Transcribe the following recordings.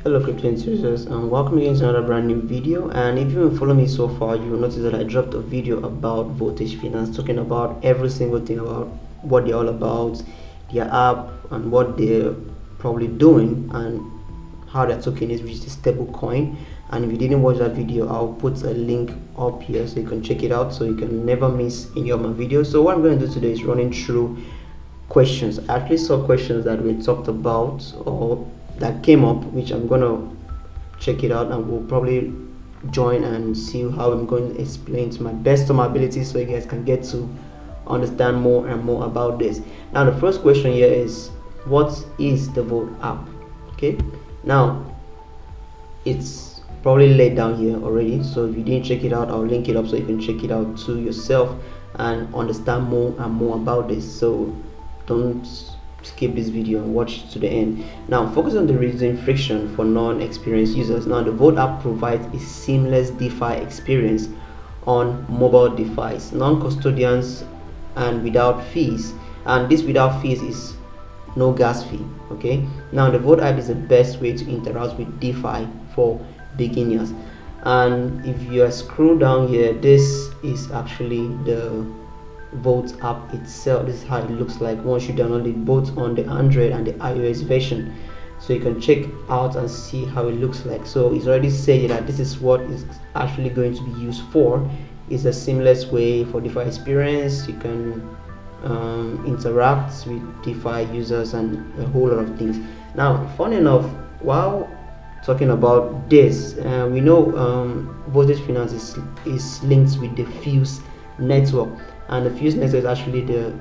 Hello crypto enthusiasts, and welcome again to another brand new video. And if you follow me so far, you will notice that I dropped a video about Voltage Finance, talking about every single thing about what they're all about, their app, and what they're probably doing, and how their token is, which is a stable coin. And if you didn't watch that video, I'll put a link up here so you can check it out, so you can never miss any of my videos. So what I'm going to do today is running through questions. I actually saw questions that we talked about or that came up, which I'm gonna check it out, and we'll probably join and see how I'm going to explain to my best of my ability, so you guys can get to understand more and more about this. Now the first question here is, what is the Vote app? Okay, now it's probably laid down here already, so if you didn't check it out, I'll link it up so you can check it out to yourself and understand more and more about this. So don't skip this video and watch it to the end. Now focus on the reducing friction for non-experienced users. Now the Vote app provides a seamless DeFi experience on mobile device, non-custodians and without fees, and this without fees is no gas fee. Okay, now the Vote app is the best way to interact with DeFi for beginners. And if you scroll down here, this is actually the Vote app itself. This is how it looks like once you download it, both on the Android and the iOS version, so you can check out and see how it looks like. So it's already said that this is what is actually going to be used for. It's a seamless way for DeFi experience. You can interact with DeFi users and a whole lot of things. Now funny enough, while talking about this, we know Voltage Finance is linked with the Fuse network, and the Fuse network is actually the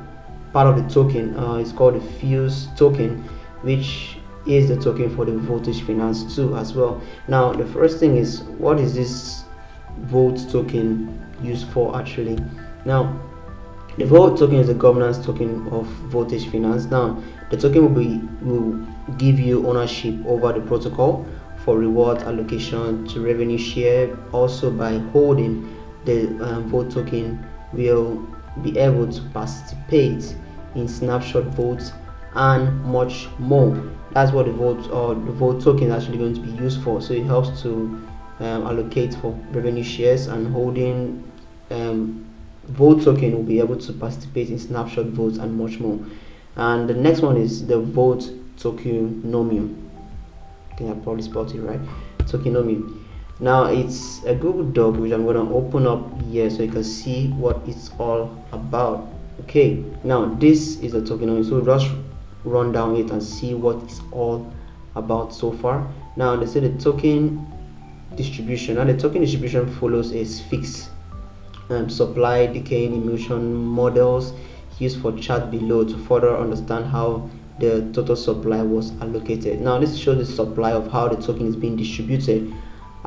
part of the token. It's called the Fuse token, which is the token for the Voltage Finance too as well. Now the first thing is, what is this Vote token used for actually? Now the Vote token is the governance token of Voltage Finance. Now the token will give you ownership over the protocol for reward allocation to revenue share. Also, by holding the Vote token, will be able to participate in snapshot votes and much more. That's what the Vote token is actually going to be used for. So it helps to allocate for revenue shares, and holding Vote token will be able to participate in snapshot votes and much more. And the next one is the Vote tokenomium. I think I probably spelled it right. Tokenomium. Now it's a Google Doc which I'm going to open up here so you can see what it's all about. Okay, now this is a tokenomium, so we'll just run down it and see what it's all about so far. Now they say the token distribution. Now the token distribution follows a fixed supply decay emission models used for chart below to further understand how the total supply was allocated. Now this shows the supply of how the token is being distributed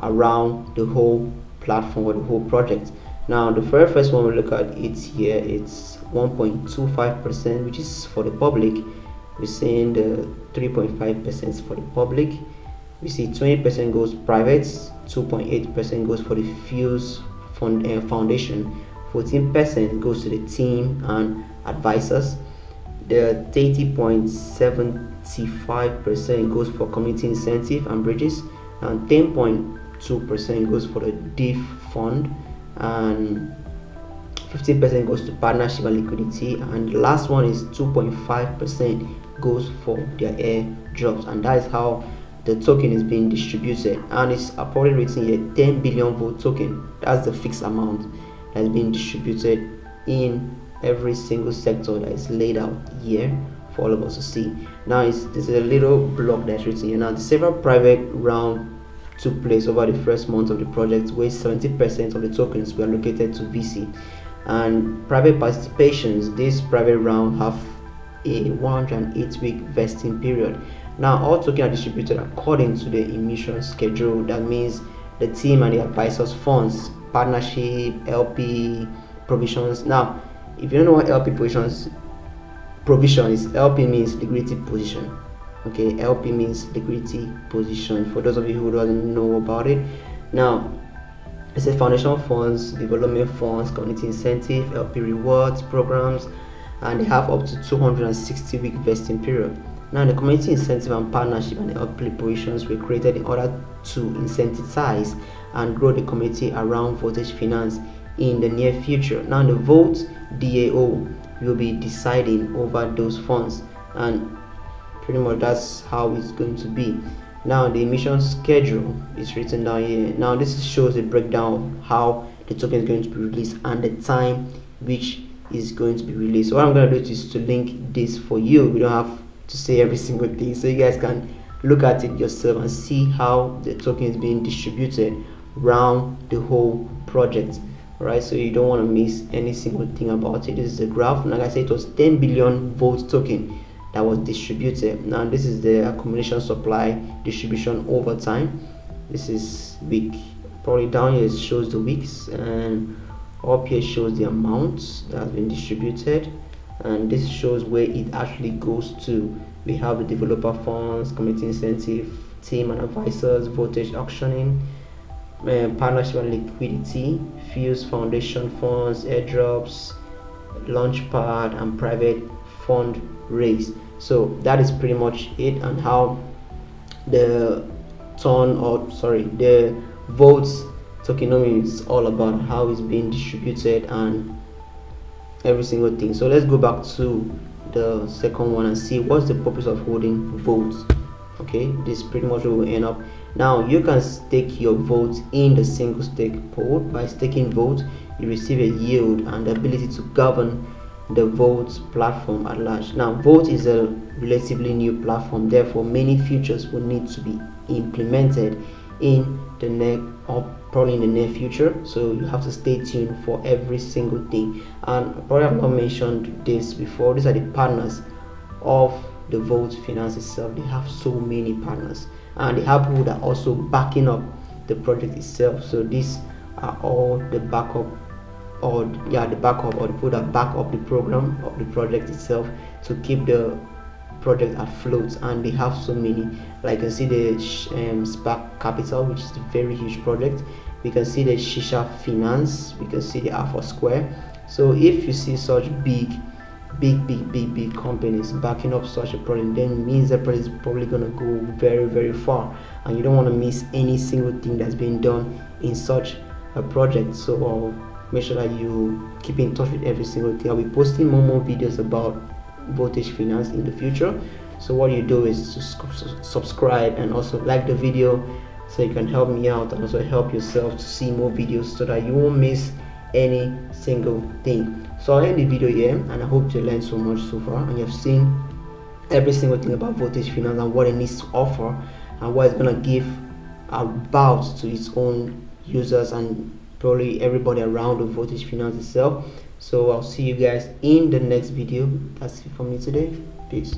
around the whole platform or the whole project. Now the very first one we look at it here, it's 1.25%, which is for the public. We're seeing the 3.5% for the public. We see 20% goes private, 2.8% goes for the Fuse Foundation, 14% goes to the team and advisors, the 30.75% goes for community incentive and bridges, and 10.2% goes for the Defi fund, and 15% goes to partnership and liquidity, and the last one is 2.5% goes for their airdrops. And that is how the token is being distributed, and it's probably written here 10 billion Vote token. That's the fixed amount that is being distributed in every single sector that is laid out here for all of us to see. Now there's a little block that's written here. Now the several private round took place over the first month of the project, where 70% of the tokens were allocated to VC and private participations. This private round have a 108-week vesting period. Now all tokens are distributed according to the emission schedule. That means the team and the advisors funds, partnership, LP provisions. Now if you don't know what LP provision is, LP means liquidity position. Okay, LP means liquidity position, for those of you who don't know about it. Now it's a foundation funds, development funds, community incentive, LP rewards programs, and they have up to 260-week vesting period. Now, the community incentive and partnership and the uplifting provisions were created in order to incentivize and grow the community around voltage finance in the near future. Now, the vote DAO will be deciding over those funds, and pretty much that's how it's going to be. Now, the emission schedule is written down here. Now, this shows a breakdown of how the token is going to be released and the time which is going to be released. So what I'm going to do is to link this for you. We don't have to say every single thing, so you guys can look at it yourself and see how the token is being distributed around the whole project. Alright, so you don't want to miss any single thing about it. This is a graph. Like I said, it was 10 billion volt token that was distributed. Now this is the accumulation supply distribution over time. This is week. Probably down here it shows the weeks, and up here shows the amounts that has been distributed, and this shows where it actually goes to. We have the developer funds, community incentive, team and advisors, voltage auctioning, partnership and liquidity, Fuse Foundation funds, airdrops, launchpad, and private fund raise. So that is pretty much it, and how the the votes tokenomics is all about, how it's being distributed and every single thing. So let's go back to the second one and see what's the purpose of holding votes. Okay, this is pretty much where we end up. Now you can stake your votes in the single stake pool. By staking votes, you receive a yield and the ability to govern the votes platform at large. Now vote is a relatively new platform, therefore many features will need to be implemented in the probably in the near future, so you have to stay tuned for every single thing. And probably I've not mentioned this before, these are the partners of the vote finance itself. They have so many partners, and they have people that are also backing up the project itself. So these are all the backup, or the backup, or the people that back up the program of the project itself to keep the project afloat. And they have so many, like you can see the Spark Capital, which is a very huge project. We can see the Shisha Finance, we can see the Alpha Square. So if you see such big companies backing up such a project, then it means the project is probably gonna go very far, and you don't want to miss any single thing that's being done in such a project. So make sure that you keep in touch with every single thing. I'll be posting more videos about voltage finance in the future. So what you do is to subscribe and also like the video, so you can help me out and also help yourself to see more videos, so that you won't miss any single thing. So I'll end the video here, and I hope you learned so much so far, and you've seen every single thing about voltage finance and what it needs to offer and what it's gonna give about to its own users and probably everybody around the voltage finance itself. So I'll see you guys in the next video. That's it for me today. Peace.